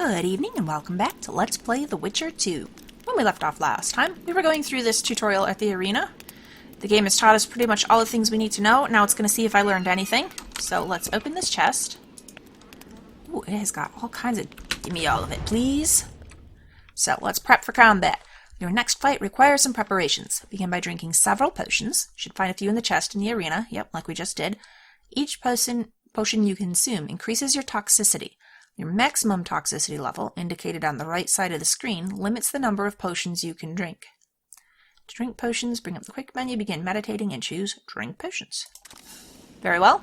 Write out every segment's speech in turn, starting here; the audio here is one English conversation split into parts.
Good evening and welcome back to Let's Play The Witcher 2. When we left off last time, we were going through this tutorial at the arena. The game has taught us pretty much all the things we need to know. Now it's going to see if I learned anything. So let's open this chest. Ooh, it has got all kinds of... Give me all of it, please. So let's prep for combat. Your next fight requires some preparations. Begin by drinking several potions. Should find a few in the chest in the arena. Yep, like we just did. Each potion you consume increases your toxicity. Your maximum toxicity level, indicated on the right side of the screen, limits the number of potions you can drink. To drink potions, bring up the quick menu, begin meditating, and choose Drink Potions. Very well.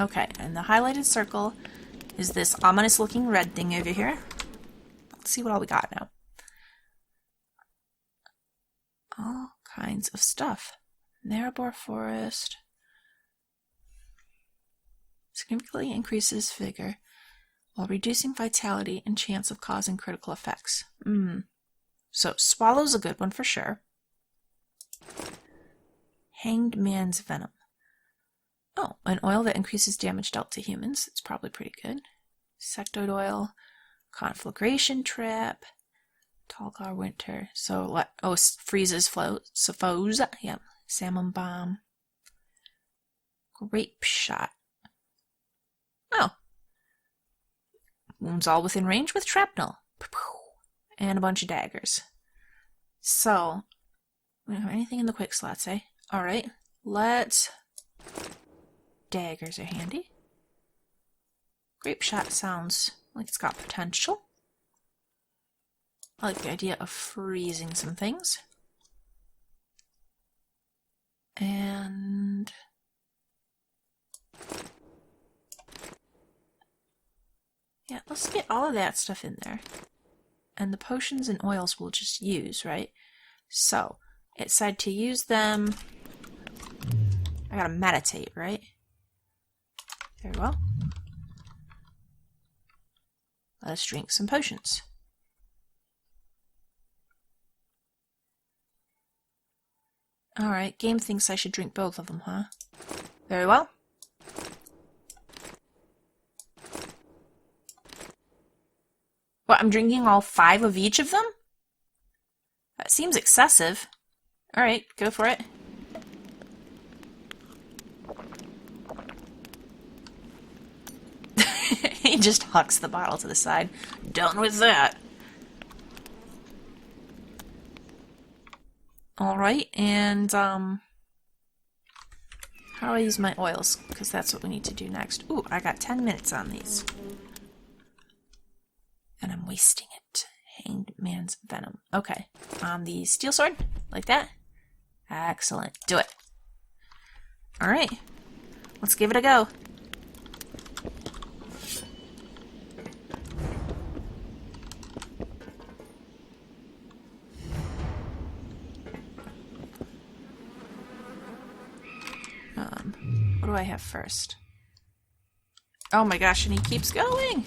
Okay, and the highlighted circle is this ominous-looking red thing over here. Let's see what all we got now. All kinds of stuff. Narrabor Forest. Significantly increases vigor while reducing vitality and chance of causing critical effects. So, swallow's a good one for sure. Hanged Man's Venom. Oh, an oil that increases damage dealt to humans. It's probably pretty good. Sectoid oil. Conflagration Trap. Talgar Winter. So, what? Oh, freezes foes. Yep. Salmon Bomb. Grape Shot. Oh. Wounds all within range with shrapnel. And a bunch of daggers. So, we don't have anything in the quick slots, eh? Alright, let's... Daggers are handy. Grape Shot sounds like it's got potential. I like the idea of freezing some things. And... yeah, let's get all of that stuff in there. And the potions and oils we'll just use, right? So, it said to use them... I gotta meditate, right? Very well. Let us drink some potions. Alright, game thinks I should drink both of them, huh? Very well. What, I'm drinking all 5 of each of them? That seems excessive. Alright, go for it. He just hucks the bottle to the side. Done with that. Alright, and, how do I use my oils? Because that's what we need to do next. Ooh, I got 10 minutes on these. And I'm wasting it. Hanged Man's Venom. Okay. On the steel sword? Like that? Excellent. Do it. Alright. Let's give it a go. What do I have first? Oh my gosh, and he keeps going!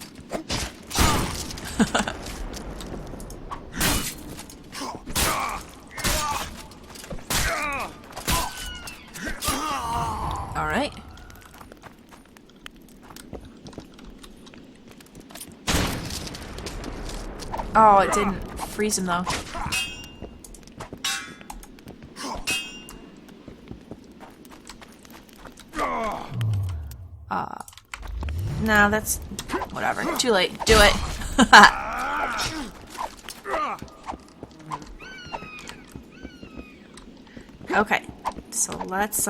Alright. Oh, it didn't freeze him though. No, that's... whatever. Too late. Do it. Okay. So let's,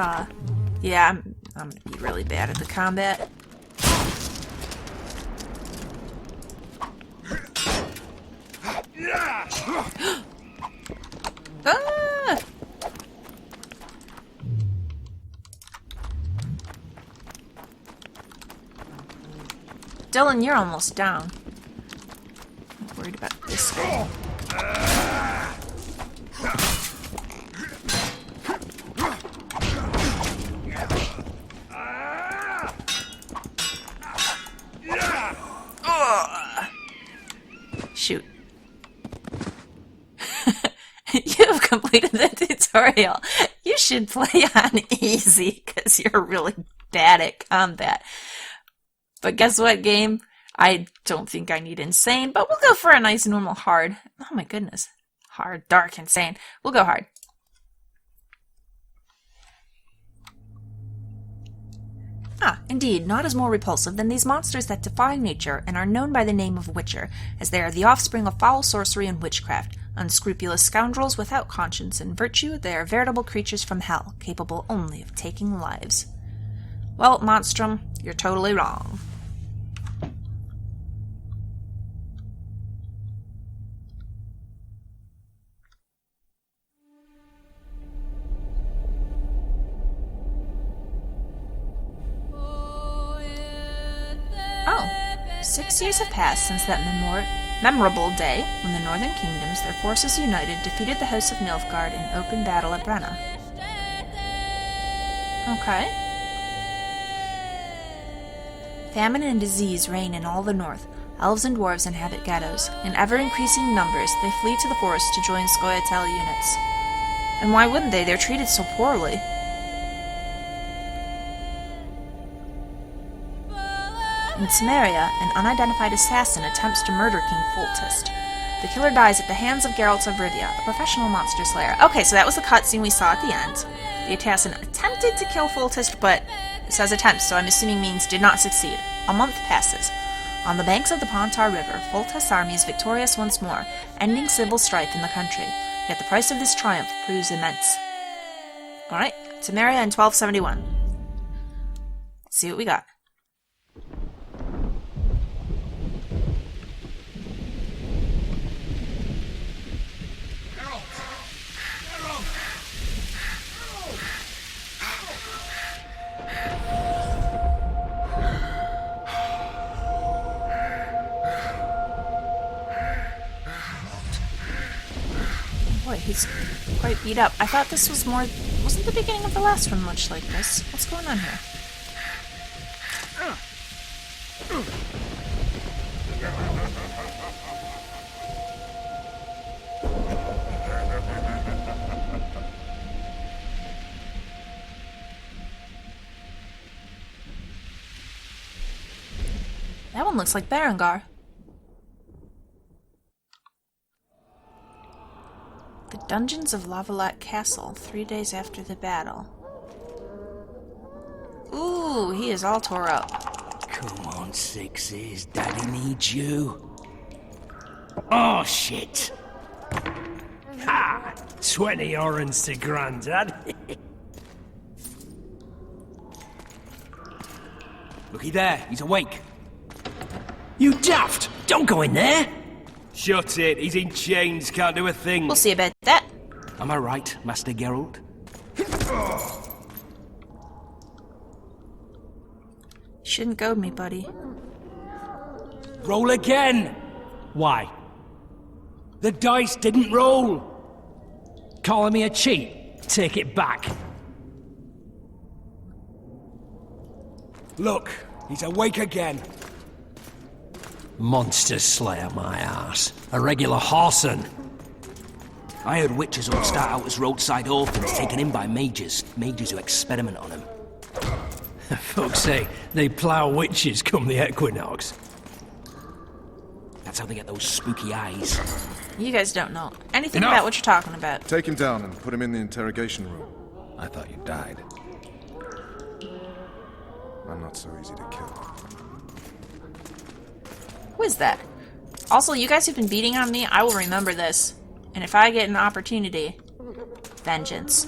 yeah, I'm gonna be really bad at the combat. Ah! Dylan, you're almost down. I'm worried about this guy. Shoot. You've completed the tutorial. You should play on easy because you're really bad at combat. But guess what, game? I don't think I need insane, but we'll go for a nice normal hard. Oh my goodness. Hard, dark, insane. We'll go hard. Ah, indeed, naught is more repulsive than these monsters that defy nature and are known by the name of Witcher, as they are the offspring of foul sorcery and witchcraft. Unscrupulous scoundrels without conscience and virtue, they are veritable creatures from hell, capable only of taking lives. Well, Monstrum, you're totally wrong. Oh, 6 years have passed since that memorable day when the Northern Kingdoms, their forces united, defeated the House of Nilfgaard in open battle at Brenna. Okay. Famine and disease reign in all the north. Elves and dwarves inhabit ghettos. In ever-increasing numbers, they flee to the forest to join Scoia'tael units. And why wouldn't they? They're treated so poorly. In Temeria, an unidentified assassin attempts to murder King Foltest. The killer dies at the hands of Geralt of Rivia, a professional monster slayer. Okay, so that was the cutscene we saw at the end. The assassin attempted to kill Foltest, but it says attempt, so I'm assuming means did not succeed. A month passes. On the banks of the Pontar River, Foltest's army is victorious once more, ending civil strife in the country. Yet the price of this triumph proves immense. Alright, Temeria in 1271. Let's see what we got. Boy, he's quite beat up. I thought this was more... Wasn't the beginning of the last one much like this? What's going on here? That one looks like Berengar. The dungeons of Lavalette Castle, 3 days after the battle. Ooh, he is all tore up. Come on, Sixes. Daddy needs you. Oh, shit. Ha! 20 orange to Grandad. Looky there, he's awake. You daft! Don't go in there! Shut it, he's in chains, can't do a thing. We'll see about that. Am I right, Master Geralt? Shouldn't goad me, buddy. Roll again! Why? The dice didn't roll! Calling me a cheat? Take it back. Look, he's awake again. Monster Slayer, my ass. A regular horson. I heard witches all start out as roadside orphans taken in by mages. Mages who experiment on them. Folks say they plough witches come the equinox. That's how they get those spooky eyes. You guys don't know anything about what you're talking about. Take him down and put him in the interrogation room. I thought you died. I'm not so easy to kill. Who is that? Also, you guys who've been beating on me, I will remember this. And if I get an opportunity, vengeance.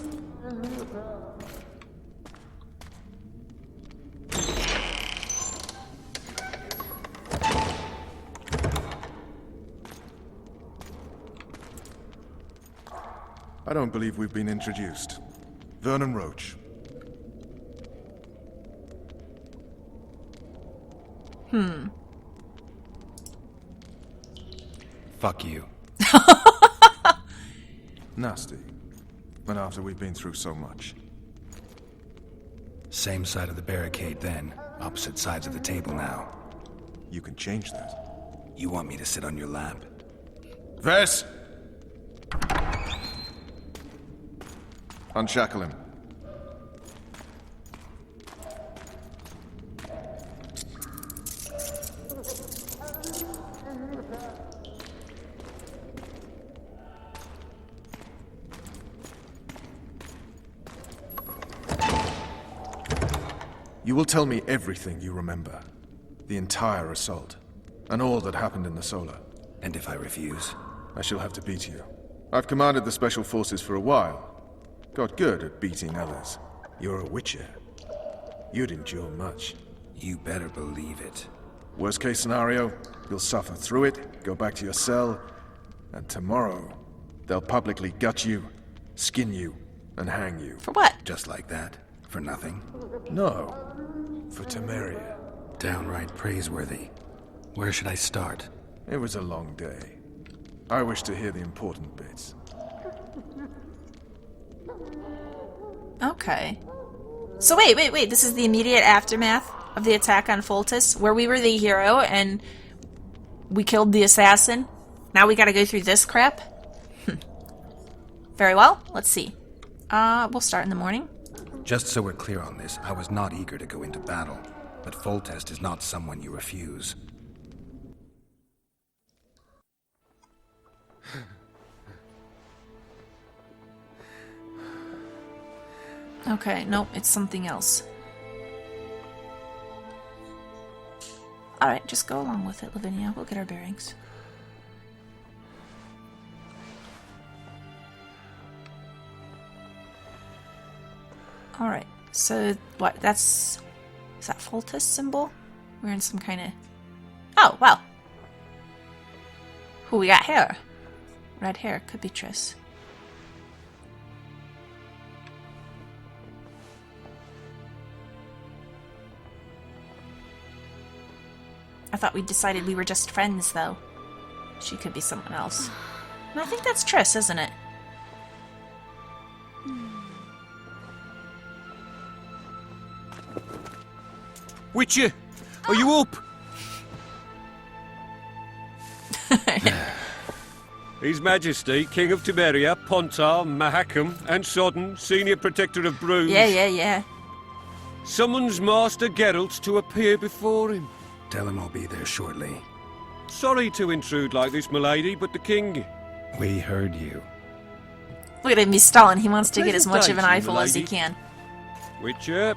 I don't believe we've been introduced. Vernon Roach. Fuck you. Nasty. And after we've been through so much. Same side of the barricade then, opposite sides of the table now. You can change that. You want me to sit on your lap? Vess! Unshackle him. You will tell me everything you remember. The entire assault. And all that happened in the Solar. And if I refuse? I shall have to beat you. I've commanded the Special Forces for a while. Got good at beating others. You're a Witcher. You'd endure much. You better believe it. Worst case scenario, you'll suffer through it, go back to your cell, and tomorrow, they'll publicly gut you, skin you, and hang you. For what? Just like that? For nothing? No, for Temeria. Downright praiseworthy. Where should I start? It was a long day. I wish to hear the important bits. Okay. So wait. This is the immediate aftermath of the attack on Foltest, where we were the hero and we killed the assassin. Now we gotta go through this crap? Very well, let's see. We'll start in the morning. Just so we're clear on this, I was not eager to go into battle, but Foltest is not someone you refuse. Okay, nope, it's something else. Alright, just go along with it, Lavinia. We'll get our bearings. Alright, so what, is that Foltest symbol? We're in some kind of... Oh, well. Who we got here? Red hair, could be Triss. I thought we decided we were just friends, though. She could be someone else. And I think that's Triss, isn't it? Witcher, are you up? His Majesty, King of Temeria, Pontar, Mahakam, and Sodden, Senior Protector of Bruges, Yeah. summons Master Geralt to appear before him. Tell him I'll be there shortly. Sorry to intrude like this, milady, but the king... We heard you. Look at him, he's stalling. He wants to get as much of an Presentation, eyeful as he lady. can. Witcher,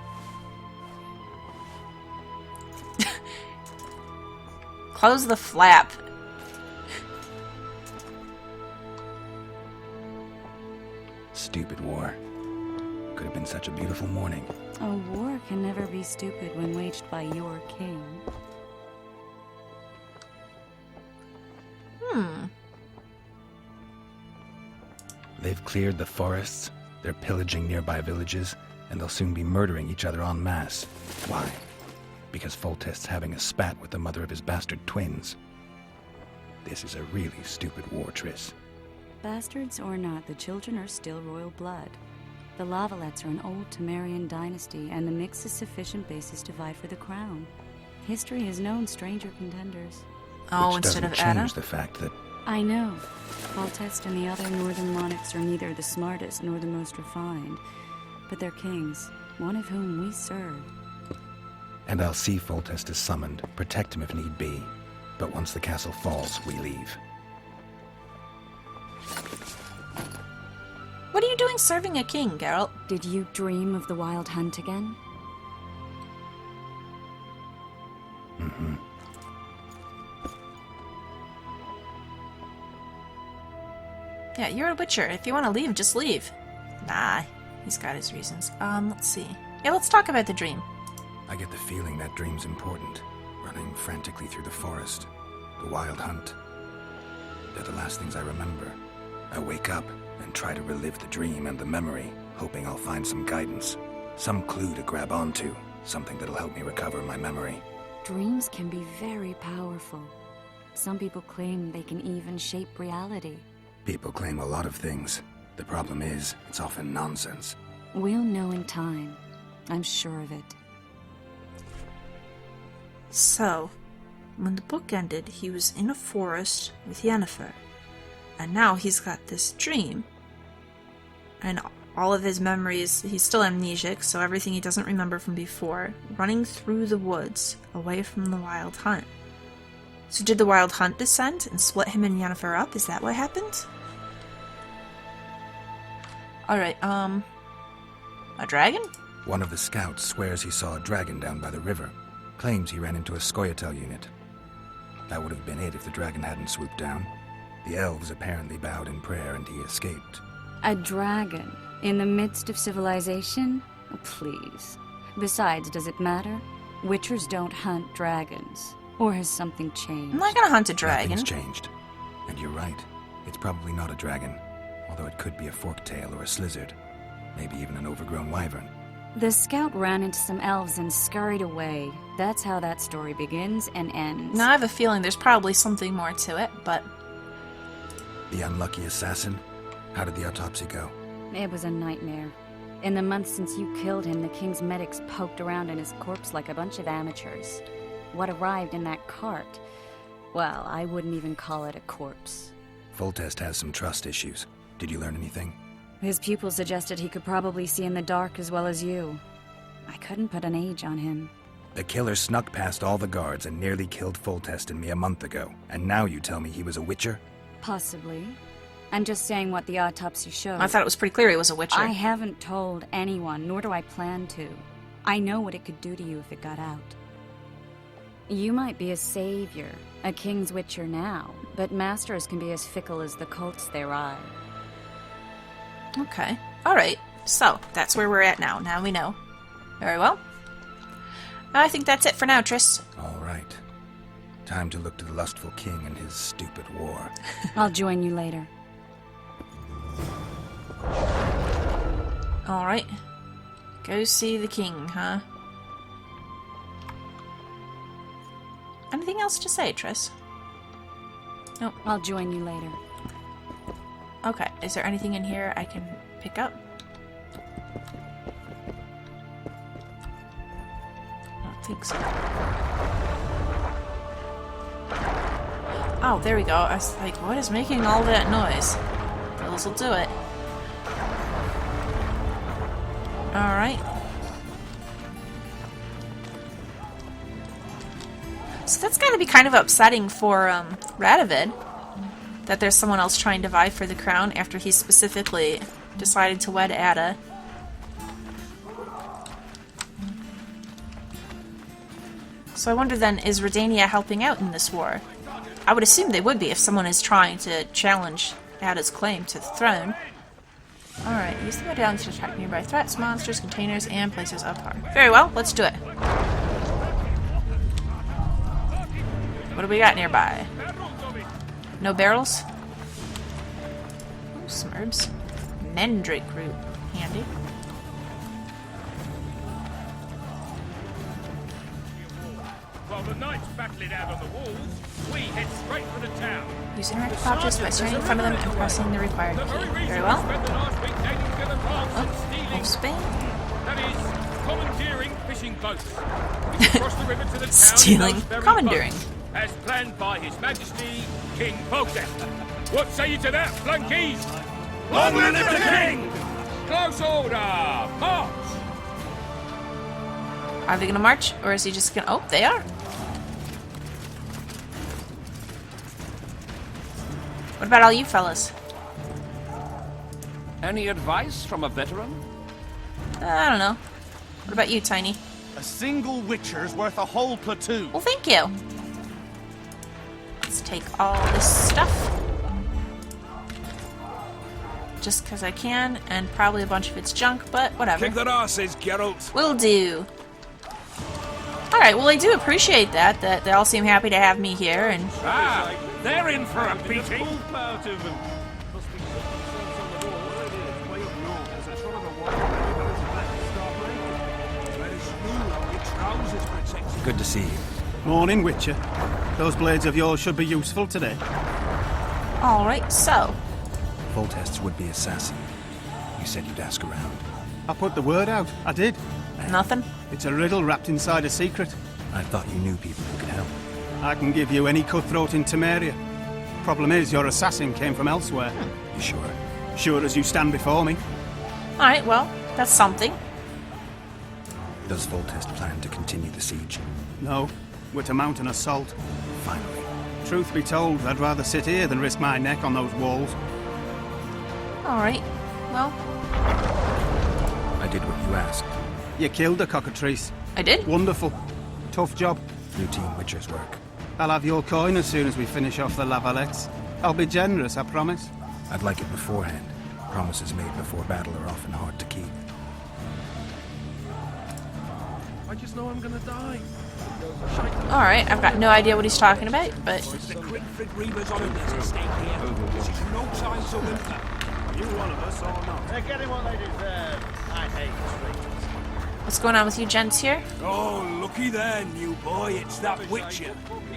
Close the flap. Stupid war. Could have been such a beautiful morning. A war can never be stupid when waged by your king. They've cleared the forests, they're pillaging nearby villages, and they'll soon be murdering each other en masse. Why? Because Foltest's having a spat with the mother of his bastard twins. This is a really stupid war, Triss. Bastards or not, the children are still royal blood. The Lavalettes are an old Temerian dynasty, and the mix is sufficient basis to vie for the crown. History has known stranger contenders. Oh, Which instead doesn't of Anna? change the fact that I know. Foltest and the other northern monarchs are neither the smartest nor the most refined, but they're kings, one of whom we serve. And I'll see Foltest is summoned, protect him if need be. But once the castle falls, we leave. What are you doing serving a king, Geralt? Did you dream of the wild hunt again? Mm-hmm. Yeah, you're a Witcher. If you want to leave, just leave. Nah, he's got his reasons. Let's see. Yeah, let's talk about the dream. I get the feeling that dream's important. Running frantically through the forest. The wild hunt. They're the last things I remember. I wake up and try to relive the dream and the memory, hoping I'll find some guidance. Some clue to grab onto. Something that'll help me recover my memory. Dreams can be very powerful. Some people claim they can even shape reality. People claim a lot of things. The problem is, it's often nonsense. We'll know in time. I'm sure of it. So, when the book ended, he was in a forest with Yennefer. And now he's got this dream. And all of his memories, he's still amnesiac, so everything he doesn't remember from before, running through the woods, away from the wild hunt. So did the wild hunt descend and split him and Yennefer up? Is that what happened? Alright, a dragon? One of the scouts swears he saw a dragon down by the river. Claims he ran into a Scoia'tael unit. That would have been it if the dragon hadn't swooped down. The elves apparently bowed in prayer and he escaped. A dragon? In the midst of civilization? Oh, please. Besides, does it matter? Witchers don't hunt dragons. Or has something changed? I'm not gonna hunt a dragon. Nothing's changed. And you're right. It's probably not a dragon. Although it could be a forktail or a slizzard. Maybe even an overgrown wyvern. The scout ran into some elves and scurried away. That's how that story begins and ends. Now I have a feeling there's probably something more to it, but... The unlucky assassin? How did the autopsy go? It was a nightmare. In the months since you killed him, the king's medics poked around in his corpse like a bunch of amateurs. What arrived in that cart? Well, I wouldn't even call it a corpse. Foltest has some trust issues. Did you learn anything? His pupils suggested he could probably see in the dark as well as you. I couldn't put an age on him. The killer snuck past all the guards and nearly killed Foltest and me a month ago. And now you tell me he was a witcher? Possibly. I'm just saying what the autopsy showed. I thought it was pretty clear he was a witcher. I haven't told anyone, nor do I plan to. I know what it could do to you if it got out. You might be a savior, a king's witcher now, but masters can be as fickle as the cults they ride. Okay. Alright. So, that's where we're at now. Now we know. Very well. I think that's it for now, Triss. All right. Time to look to the lustful king and his stupid war. I'll join you later. Alright. Go see the king, huh? Anything else to say, Triss? Nope. I'll join you later. Okay. Is there anything in here I can pick up? I don't think so. Oh, there we go. I was like, what is making all that noise? Those will do it. Alright. So that's gotta be kind of upsetting for Radovid, that there's someone else trying to vie for the crown after he specifically decided to wed Ada. So I wonder then, is Redania helping out in this war? I would assume they would be if someone is trying to challenge Ada's claim to the throne. Alright, use the medallion to attack nearby threats, monsters, containers, and places of harm. Very well, let's do it. What do we got nearby? No barrels? Ooh, some herbs. Mandrake root. Handy. While the knights battle it out on the walls, we head straight for the town. Use interactive objects by standing in front of them and pressing the required key. Very well. Oh, wolf Spain. That is, commandeering fishing boats. We can cross the river to the town. Stealing. in those very Commandeering. boats, as planned by His Majesty, King Foltest. What say you to that, flunkies? Long live the king! Close order! March! Are they gonna march, or is he just gonna... Oh, they are. What about all you fellas? Any advice from a veteran? I don't know. What about you, Tiny? A single Witcher's worth a whole platoon. Well, thank you. Let's take all this stuff. Just because I can, and probably a bunch of it's junk, but whatever. Kick that ass, says Geralt. Will do. Alright, well I do appreciate that they all seem happy to have me here, and... Ah, they're in for a beating. Good to see you. Morning, Witcher. Those blades of yours should be useful today. Alright, so... Foltest's would-be assassin. You said you'd ask around. I put the word out. I did. Nothing? It's a riddle wrapped inside a secret. I thought you knew people who could help. I can give you any cutthroat in Temeria. Problem is, your assassin came from elsewhere. You sure? Sure as you stand before me. Alright, well, that's something. Does Foltest plan to continue the siege? No, we're to mount an assault. Finally. Truth be told, I'd rather sit here than risk my neck on those walls. Alright, well... I did what you asked. You killed the cockatrice. I did? Wonderful. Tough job. Routine Witcher's work. I'll have your coin as soon as we finish off the lavalettes. I'll be generous, I promise. I'd like it beforehand. Promises made before battle are often hard to keep. I just know I'm gonna die. Alright, I've got no idea what he's talking about, but... The Crane Reavers on him to stay here. This is no time to whimper. You one of us or not? They're getting what they deserve. I hate traitors. What's going on with you gents here? Oh, looky there, new boy. It's that Witcher.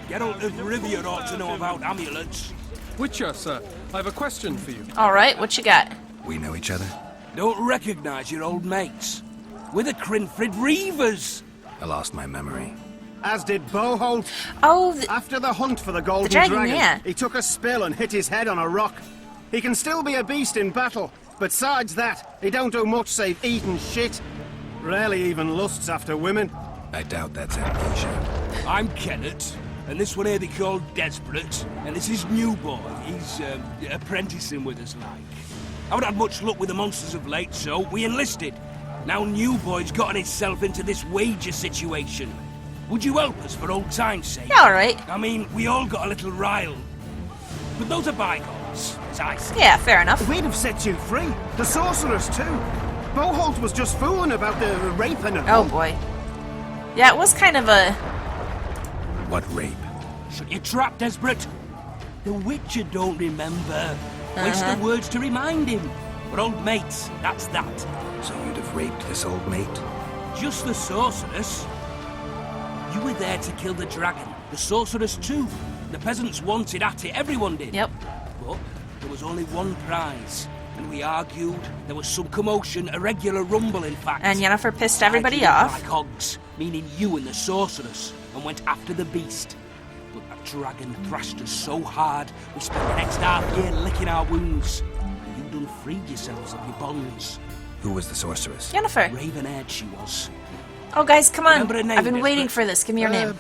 Geralt of Rivia ought to know about amulets. Witcher, sir, I have a question for you. Alright, what you got? We know each other? Don't recognize your old mates. We're the Crane Reavers. I lost my memory. As did Boholt. Oh, After the hunt for the Golden dragon, yeah. he took a spill and hit his head on a rock. He can still be a beast in battle, but besides that, he don't do much save eat and shit. Rarely even lusts after women. I doubt that's amnesia. I'm Kenneth, and this one here they call Desperate, and this is New Boy. He's apprenticing with us, like. I haven't had much luck with the monsters of late, so we enlisted. Now New Boy's gotten himself into this wager situation. Would you help us for old time's sake? yeah, alright. I mean, we all got a little riled. But those are bygones, as I say. Yeah, fair enough. We'd have set you free. The sorceress, too. Boholt was just fooling about the rape and Oh boy. Yeah, it was kind of a... What rape? Shut your trap, Desperate. The Witcher don't remember. Waste the words to remind him. We're old mates, that's that. So you'd have raped this old mate? Just the sorceress. You were there to kill the dragon. The sorceress too. The peasants wanted at it, everyone did. Yep. But there was only one prize. And we argued, there was some commotion, a regular rumble in fact. And Yennefer pissed everybody I off. like hogs, meaning you and the sorceress, and went after the beast. But that dragon thrashed us so hard, we spent the next half year licking our wounds. And you done freed yourselves of your bonds. Who was the sorceress? Yennefer. Raven-haired she was. Oh guys, come on. Remember her name, I've been waiting Desperate? for this. Give me your name.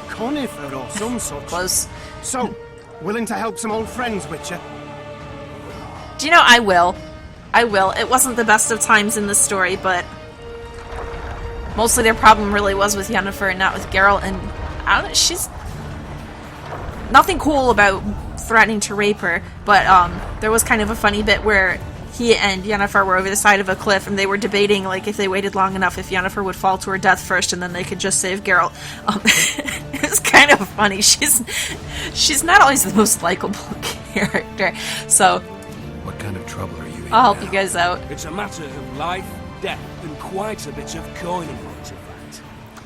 Conifer or some such. Close. So, willing to help some old friends, Witcher? Do you know, I will. I will. It wasn't the best of times in this story, but... mostly their problem really was with Yennefer and not with Geralt, and... I don't know, she's... nothing cool about threatening to rape her, but, there was kind of a funny bit where he and Yennefer were over the side of a cliff, and they were debating, like, if they waited long enough, if Yennefer would fall to her death first, and then they could just save Geralt. It was kind of funny. She's not always the most likable character, so... What kind of trouble are you in I'll help now? you guys out. It's a matter of life, death, and quite a bit of coin in point of fact.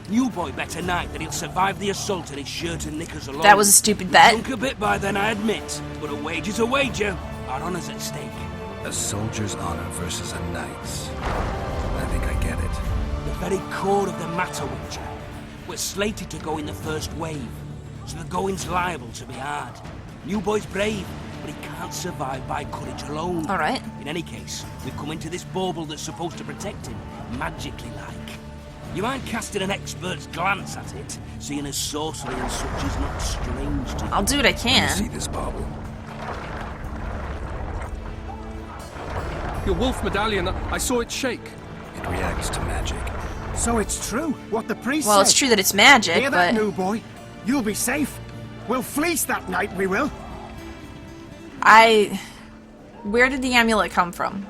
New Boy bet tonight that he'll survive the assault in his shirt and knickers alone. That was a stupid bet. Drunk a bit by then, I admit, but a wager's a wager. Our honour's at stake. A soldier's honor versus a knight's. I think I get it. The very core of the matter, Witcher. We're slated to go in the first wave, so the going's liable to be hard. New Boy's brave, but he can't survive by courage alone. Alright. In any case, we've come into this bauble that's supposed to protect him, magically like. You mind casting an expert's glance at it, seeing as sorcery and such is not strange to you? I'll do what I You see can. this bauble? Your wolf medallion, I saw it shake. It reacts to magic. So it's true, what the priest Well, said. it's true that it's magic, Hear that, but... new boy? You'll be safe. We'll fleece that night, we will. Where did the amulet come from?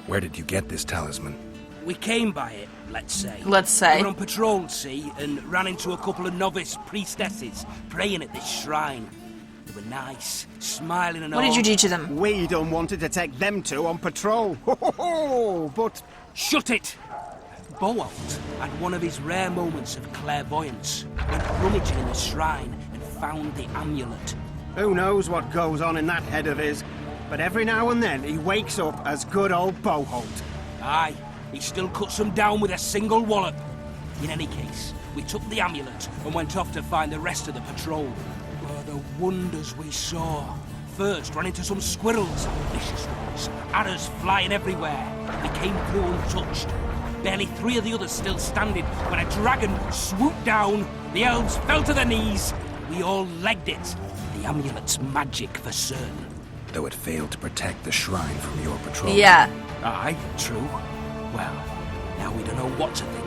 Where did you get this talisman? We came by it, let's say. Let's say. We were on patrol, see, and ran into a couple of novice priestesses praying at this shrine. They were nice, smiling and all. What did you do to them? We don't wanted to take them two on patrol. Ho, ho, ho, but... Shut it! Boalt had one of his rare moments of clairvoyance. Went rummaging in the shrine and found the amulet. Who knows what goes on in that head of his, but every now and then he wakes up as good old Boholt. Aye, he still cuts them down with a single wallop. In any case, we took the amulet and went off to find the rest of the patrol. Oh, the wonders we saw. First, ran into some squirrels, vicious ones, arrows flying everywhere. We came through untouched. Barely 3 of the others still standing when a dragon swooped down. The elves fell to their knees. We all legged it. The amulet's magic for certain. Though it failed to protect the shrine from your patrol. Yeah. Aye, true. Well, now we don't know what to think.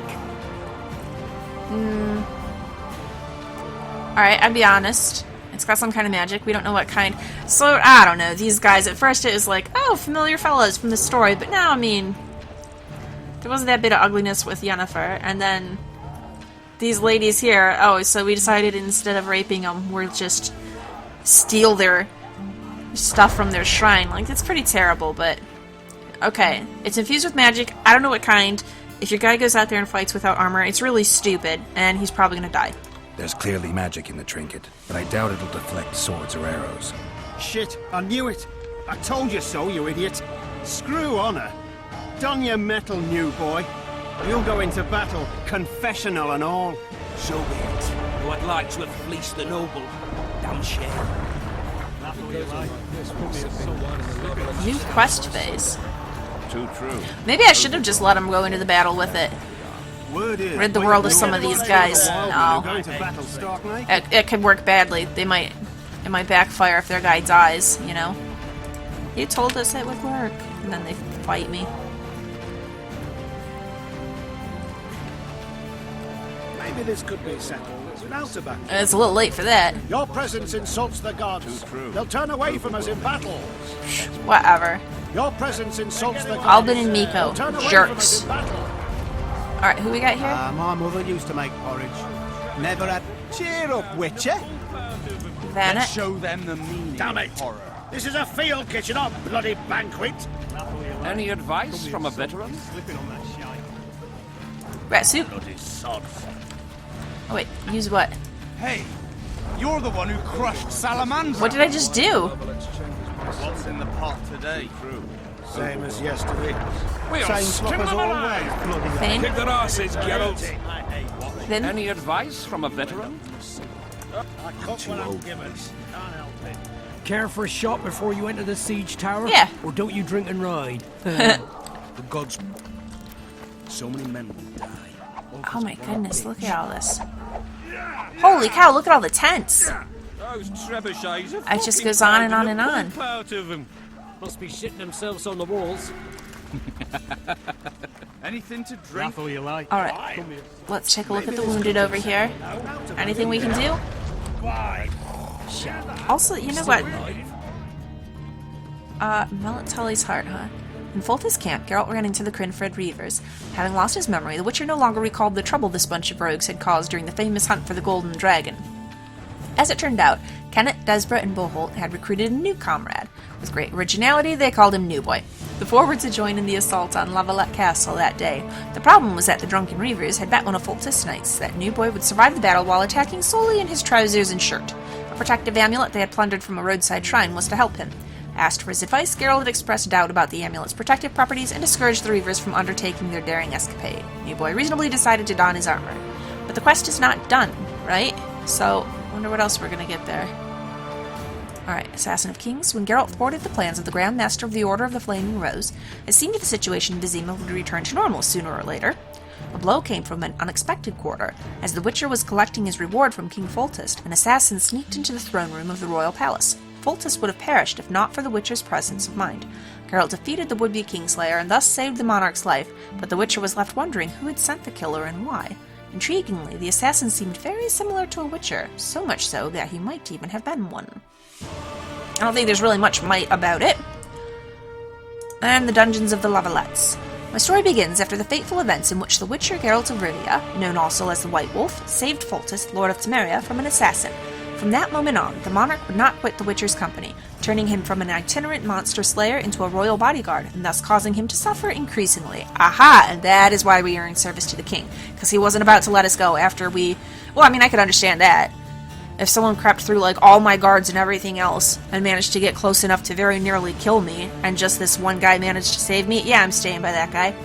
Alright, I'd be honest. It's got some kind of magic. We don't know what kind. So, I don't know. These guys, at first it was like, oh, familiar fellows from the story. But now, I mean, there wasn't that bit of ugliness with Yennefer. And then these ladies here, oh, so we decided instead of raping them, we'll just steal their stuff from their shrine. Like, that's pretty terrible, but okay. It's infused with magic. I don't know what kind. If your guy goes out there and fights without armor, it's really stupid, and he's probably gonna die. There's clearly magic in the trinket, but I doubt it'll deflect swords or arrows. Shit, I knew it. I told you so, you idiot. Screw honor. Don your metal, new boy. You'll go into battle, confessional and all. So be it. Though I'd like to have fleeced the noble. Damn shame. New quest phase. Too true. Maybe I should have just let him go into the battle with it. Word is, Rid the world of some of these guys. No. Going to battle, Stark Knight? It could work badly. It might backfire if their guy dies, you know? You told us it would work. And then they fight me. Maybe this could be settled without a battle. It's a little late for that. Your presence insults the gods. They'll turn away from us in battle. Whatever. Your presence insults the gods. Albin and Miko. They'll turn away Jerks. from us in battle. Alright, who we got here? My mother used to make porridge. Never had... Cheer up, Witcher. Vanna. Show them the meaning Damn it. of horror. This is a field kitchen, not a bloody banquet. Any advice from a veteran? Rat soup. Bloody sods. Oh wait, use what? Hey, you're the one who crushed Salamander. What did I just do? What's in the pot today? Same as yesterday. We are Same slop as always, bloody Thane? Kick their asses, Geralt. Then? Any advice from a veteran? I cut what I'm given. Can't help it. Care for a shot before you enter the siege tower? Yeah. Or don't you drink and ride? The gods... So many men will die. Oh my goodness, look at all this. Holy cow, look at all the tents. Those trebuchets are It just fucking goes on and on pounding and the on. poop out of them. Must be shitting themselves on the walls. Anything to drink? Alright, let's take a look at the wounded over here. Anything we can do? Also, you know what? Melancholy's heart, huh? In Foltest camp, Geralt ran into the Crane Reavers. Having lost his memory, the Witcher no longer recalled the trouble this bunch of rogues had caused during the famous hunt for the Golden Dragon. As it turned out, Kennett, Desborough, and Boholt had recruited a new comrade. With great originality, they called him New Boy. The four were to join in the assault on Lavalette Castle that day. The problem was that the drunken Reavers had bet on a Foltest Knights that New Boy would survive the battle while attacking solely in his trousers and shirt. A protective amulet they had plundered from a roadside shrine was to help him. Asked for his advice, Geralt had expressed doubt about the amulet's protective properties and discouraged the Reavers from undertaking their daring escapade. New Boy reasonably decided to don his armor. But the quest is not done, right? So, I wonder what else we're gonna get there. Alright, Assassin of Kings. When Geralt thwarted the plans of the Grand Master of the Order of the Flaming Rose, it seemed that the situation in Vizima would return to normal sooner or later. A blow came from an unexpected quarter. As the Witcher was collecting his reward from King Foltest, an assassin sneaked into the throne room of the royal palace. Foltest would have perished if not for the Witcher's presence of mind. Geralt defeated the would-be Kingslayer and thus saved the monarch's life, but the Witcher was left wondering who had sent the killer and why. Intriguingly, the assassin seemed very similar to a Witcher, so much so that he might even have been one. I don't think there's really much might about it. And the Dungeons of the Lavalettes. My story begins after the fateful events in which the Witcher Geralt of Rivia, known also as the White Wolf, saved Foltest, Lord of Temeria, from an assassin. From that moment on, the monarch would not quit the Witcher's company, turning him from an itinerant monster slayer into a royal bodyguard, and thus causing him to suffer increasingly. Aha! And that is why we are in service to the king, because he wasn't about to let us go after we... Well, I mean, I could understand that. If someone crept through, like, all my guards and everything else, and managed to get close enough to very nearly kill me, and just this one guy managed to save me, yeah, I'm staying by that guy.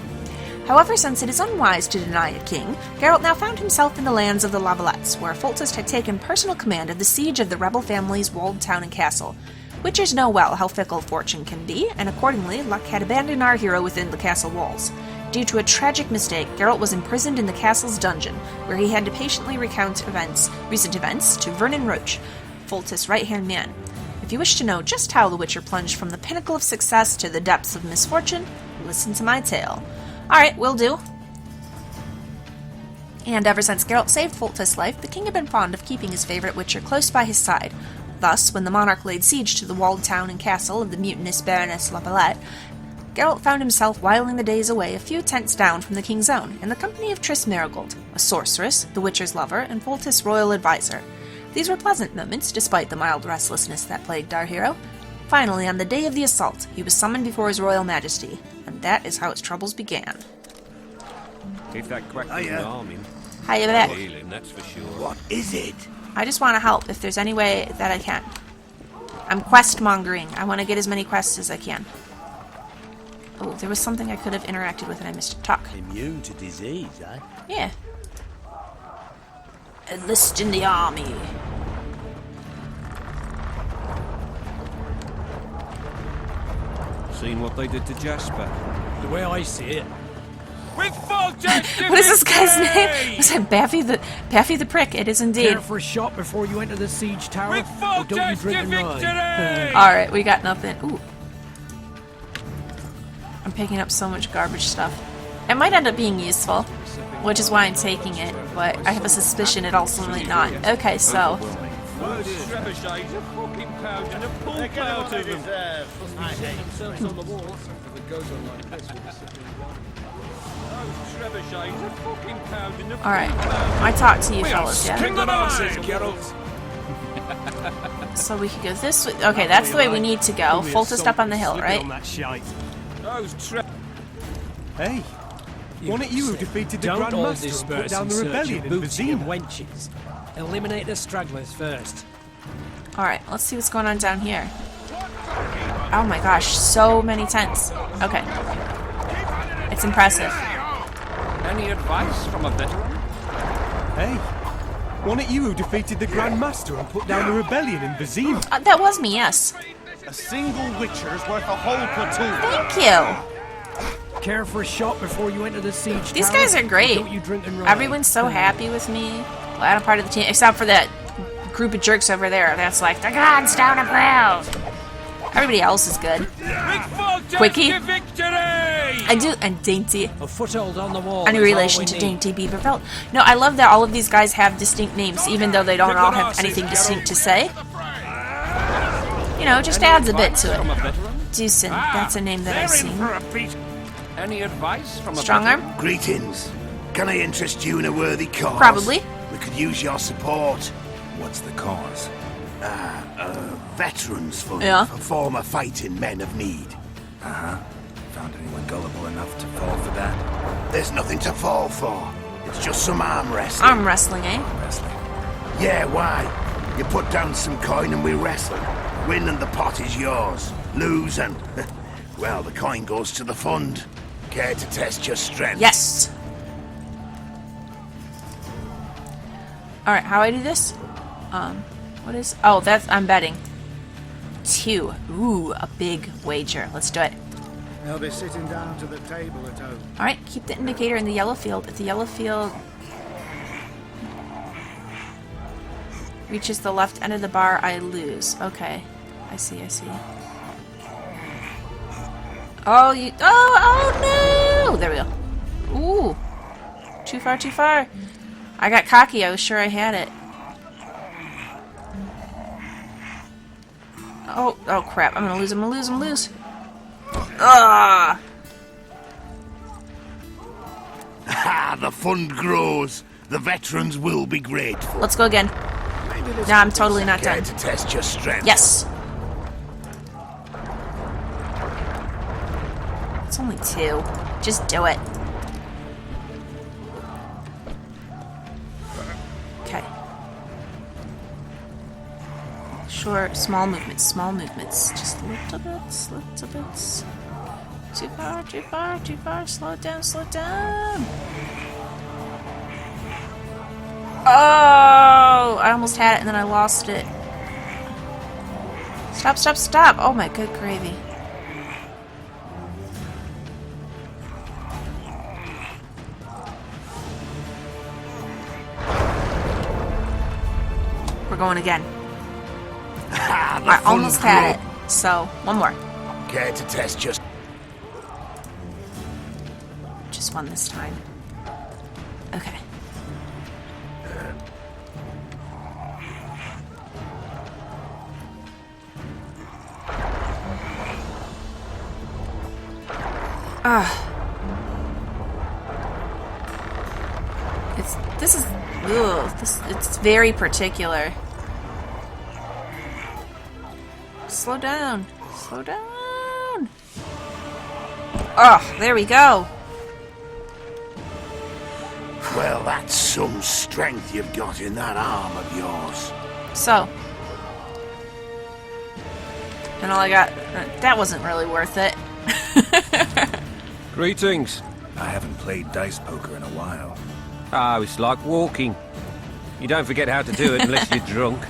However, since it is unwise to deny a king, Geralt now found himself in the lands of the Lavalettes, where Foltest had taken personal command of the siege of the rebel family's walled town and castle. Witchers know well how fickle fortune can be, and accordingly, luck had abandoned our hero within the castle walls. Due to a tragic mistake, Geralt was imprisoned in the castle's dungeon, where he had to patiently recount recent events to Vernon Roche, Foltest's right-hand man. If you wish to know just how the Witcher plunged from the pinnacle of success to the depths of misfortune, listen to my tale. Alright, will do. And ever since Geralt saved Foltest's life, the king had been fond of keeping his favorite witcher close by his side. Thus, when the monarch laid siege to the walled town and castle of the mutinous Baroness Lavalette, Geralt found himself whiling the days away a few tents down from the king's own, in the company of Triss Marigold, a sorceress, the witcher's lover, and Foltest's royal advisor. These were pleasant moments, despite the mild restlessness that plagued our hero. Finally, on the day of the assault, he was summoned before his royal majesty, and that is how his troubles began. If that crack was an army, Hiya back. healing, that's for sure. What is it? I just want to help if there's any way that I can. I'm quest mongering. I want to get as many quests as I can. Oh, there was something I could have interacted with and I missed it. Talk. Immune to disease, eh? Yeah. Enlist in the army. Seen what they did to Jasper? The way I see it, With Foltest! What is this guy's name? Was it Baffy the Prick? It is indeed. care for a shot before you enter the siege tower, With or don't you Foltest drink to and victory! ride? Alright, we got nothing. Ooh. I'm picking up so much garbage stuff. It might end up being useful, which is why I'm taking it, but I have a suspicion it also might not. Okay, so... Those trebuchets are fucking pounding a pulp out of them. Those trebuchets are fucking pounding a Alright, I talked to you fellas, yeah? King of the mines! So we could go this way. Okay, that's the way we need to go. Foltest up on the hill, right? Those tre... Hey, wasn't it you who defeated the Don't all Grand Master and put disperse down in the search rebellion of in booty and Vizima? wenches. Eliminate the stragglers first. Alright, let's see what's going on down here. Oh my gosh, so many tents. Okay. It's impressive. Any advice from a veteran? Hey, wasn't it you who defeated the Grand Master and put down the rebellion in Vizima? That was me, yes. A single witcher's worth a whole platoon. Thank you. Care for a shot before you enter the siege These tower, guys are great. or don't you drink and ride? Everyone's so happy with me. Glad I'm part of the team, except for that group of jerks over there. That's like, the gods down approve. Everybody else is good. With Foltest Quickie. to victory! I do, and Dainty. A foothold on the wall. Any is all relation we to need. Dainty Beaverfelt? No, I love that all of these guys have distinct names, even though they don't all have anything distinct to say. You know, just adds a bit to From a it. veteran? Deucin, that's a name that I've They're in seen. for a beat. Any advice from a Strong veteran? arm? Greetings. Can I interest you in a worthy cause? Probably. We could use your support. What's the cause? Veterans Fund Yeah. for former fighting men of need. Found anyone gullible enough to fall for that? There's nothing to fall for. It's just some arm wrestling. Arm wrestling, eh? Wrestling. Yeah, why? You put down some coin and we wrestle. Win and the pot is yours. Lose and... well, the coin goes to the fund. Care to test your strength? Yes. Alright, how I do this? What is... Oh, that's... I'm betting. 2. Ooh, a big wager. Let's do it. They'll be sitting down to the table at home. Alright, keep the indicator in the yellow field. If the yellow field reaches the left end of the bar, I lose. Okay. I see, I see. Oh, you... Oh, no! There we go. Ooh. Too far, too far. I got cocky. I was sure I had it. Oh, oh crap. I'm gonna lose, I'm gonna lose, I'm gonna lose. Ah! Ha! The fund grows. The veterans will be grateful. Let's go again. No, I'm totally not Care done. to test your strength? Yes. It's only 2. Just do it. Okay. Sure, small movements, small movements. Just little bits, little bits. Too far, too far, too far. Slow it down, slow it down. Oh! I almost had it and then I lost it. Stop, stop, stop! Oh my good gravy. We're going again. I almost had it. So, one more. Care to test your... Just one this time. Okay. It's very particular. Slow down. Slow down. Oh, there we go. Well, that's some strength you've got in that arm of yours. So. And all I got... that wasn't really worth it. Greetings. I haven't played dice poker in a while. Oh, it's like walking. You don't forget how to do it unless you're drunk.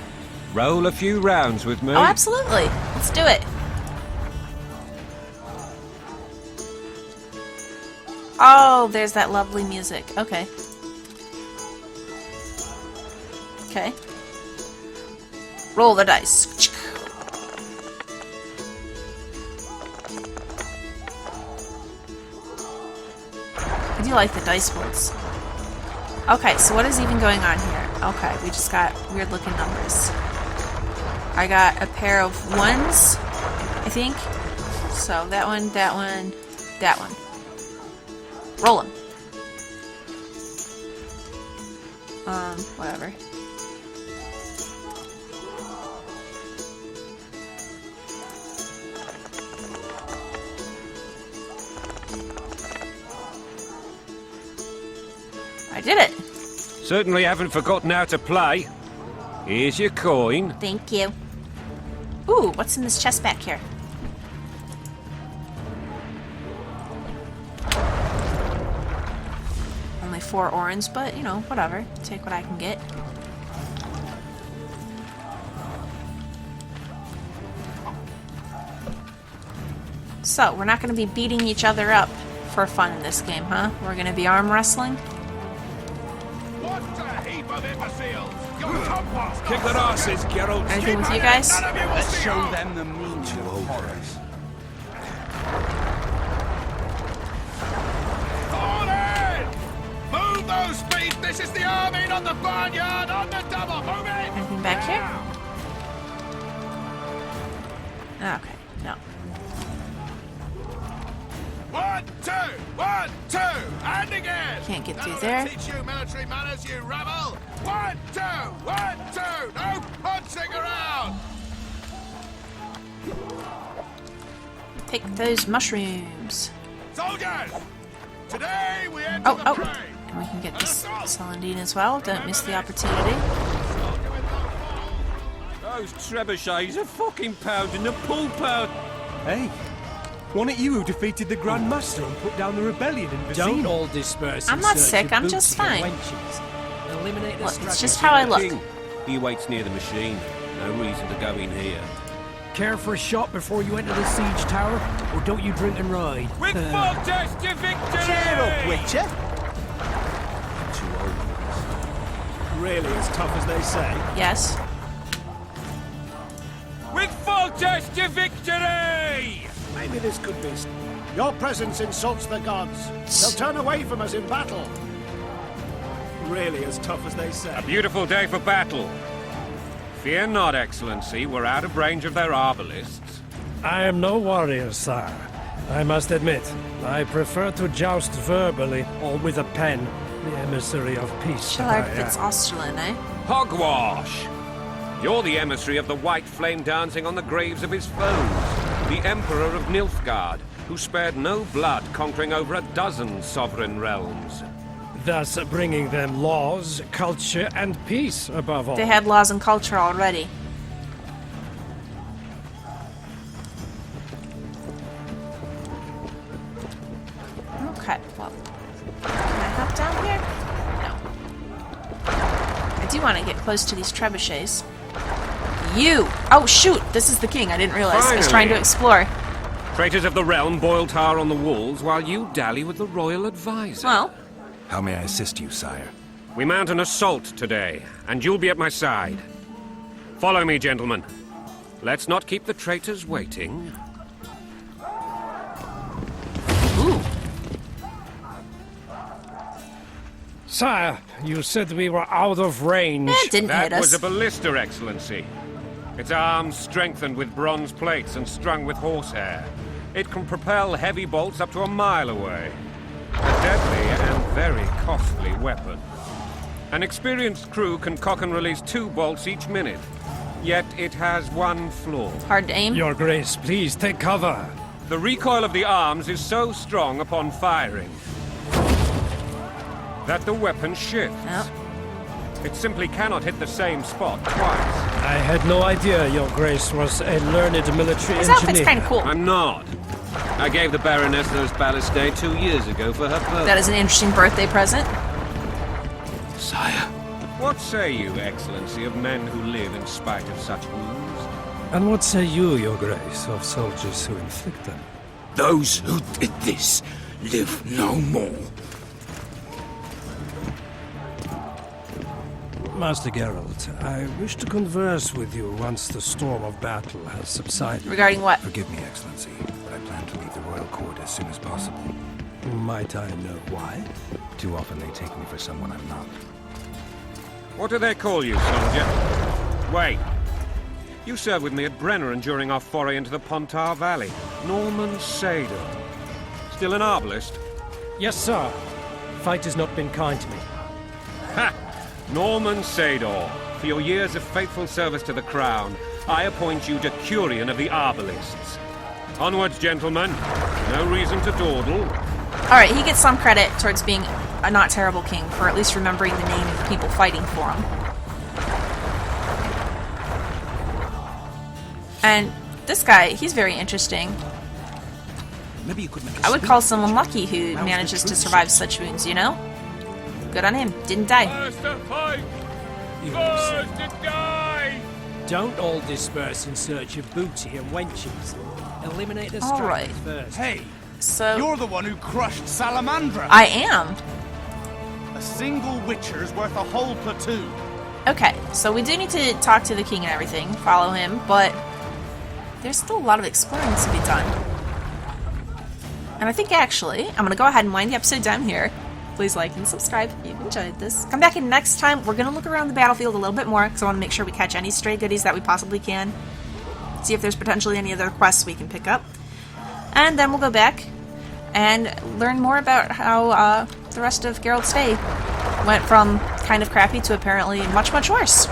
Roll a few rounds with me. Oh, absolutely. Let's do it. Oh, there's that lovely music. Okay. Okay. Roll the dice. I do like the dice rolls. Okay, so what is even going on here? Okay, we just got weird looking numbers. I got a pair of ones, I think. So that one, that one, that one. Roll them. Whatever. I did it. Certainly haven't forgotten how to play. Here's your coin. Thank you. Ooh, what's in this chest back here? Only 4 orange, but, you know, whatever. Take what I can get. So, we're not going to be beating each other up for fun in this game, huh? We're going to be arm wrestling? What a heap of imbeciles! Your top Kick their asses, Geralt. Anything with you guys? Let's show them the meaning of horrors. Fall in! Move those feet! This is the army, not the barnyard! On the double! Move it! Anything back here? Okay, no. 1, 2, 1, 2, and again! Can't get through Now there. Teach you military manners, you rebel! 1, 2, 1, 2, no punching around! Take those mushrooms. Soldiers! Today we enter Oh, the oh. fray! And we can get this celandine as well. Don't miss the opportunity. Those trebuchets are fucking pounding the pulp out. Hey, wasn't it you who defeated the Grand Master and put down the rebellion in Vizina? Don't all disperse. I'm in not search sick, of I'm booty just and fine. wenches. Eliminate the Look, it's stragglers. just how I look. King, he waits near the machine. No reason to go in here. Care for a shot before you enter the siege tower, or don't you drink and ride? With Foltest to victory! Cheer up, Witcher. Too old. Really as tough as they say? Yes. With Foltest to victory! Maybe this could be... Your presence insults the gods. They'll turn away from us in battle. Really as tough as they say. A beautiful day for battle. Fear not, Excellency. We're out of range of their arbalists. I am no warrior, sire. I must admit, I prefer to joust verbally or with a pen, the emissary of peace. that I Shallard Fitz am. Osterlin, eh? Hogwash! You're the emissary of the white flame dancing on the graves of his foes, the Emperor of Nilfgaard, who spared no blood conquering over a dozen sovereign realms. Thus bringing them laws, culture, and peace above all. They had laws and culture already. Okay, well. Can I hop down here? No. I do want to get close to these trebuchets. You! Oh, shoot! This is the king. I didn't realize. I was trying to Finally. explore. Traitors of the realm boil tar on the walls while you dally with the royal advisor. Well, How may I assist you, sire? We mount an assault today, and you'll be at my side. Follow me, gentlemen. Let's not keep the traitors waiting. ooh. Sire, you said we were out of range. It didn't That hit was us. a ballista, Excellency. Its arms strengthened with bronze plates and strung with horsehair. It can propel heavy bolts up to a mile away. A deadly and very costly weapon. An experienced crew can cock and release 2 bolts each minute. Yet it has one flaw. Hard to aim. Your Grace, please take cover. The recoil of the arms is so strong upon firing that the weapon shifts. Oh. It simply cannot hit the same spot twice. I had no idea Your Grace was a learned military His engineer. outfit's kind of cool. I'm not. I gave the Baroness those ballistae 2 years ago for her birthday. That is an interesting birthday present. Sire. What say you, Excellency, of men who live in spite of such wounds? And what say you, Your Grace, of soldiers who inflict them? Those who did this live no more. Master Geralt, I wish to converse with you once the storm of battle has subsided. Regarding what? Forgive me, Excellency, but I plan to leave the royal court as soon as possible. Might I know why? Too often they take me for someone I'm not. What do they call you, soldier? Wait. You served with me at Brenner during our foray into the Pontar Valley. Norman Sador. Still an arbalist? Yes, sir. Fight has not been kind to me. Ha! Norman Sador. For your years of faithful service to the Crown, I appoint you Decurion of the Arbalists. Onwards, gentlemen. No reason to dawdle. Alright, he gets some credit towards being a not terrible king for at least remembering the name of the people fighting for him. And this guy, he's very interesting. Maybe you could make a I would speech. call someone lucky who Now's the manages to truth, survive such wounds, you know? Good on him. Didn't die. First to fight! First to die! Don't all disperse in search of booty and wenches. Eliminate the All right. stragglers first. Hey, So, you're the one who crushed Salamandra. I am. A single Witcher's worth a whole platoon. Okay, so we do need to talk to the king and everything, follow him, but there's still a lot of exploring to be done. And I think actually, I'm going to go ahead and wind the episode down here. Please like and subscribe if you've enjoyed this. Come back in next time. We're going to look around the battlefield a little bit more, because I want to make sure we catch any stray goodies that we possibly can. See if there's potentially any other quests we can pick up. And then we'll go back and learn more about how the rest of Geralt's Day went from kind of crappy to apparently much, much worse.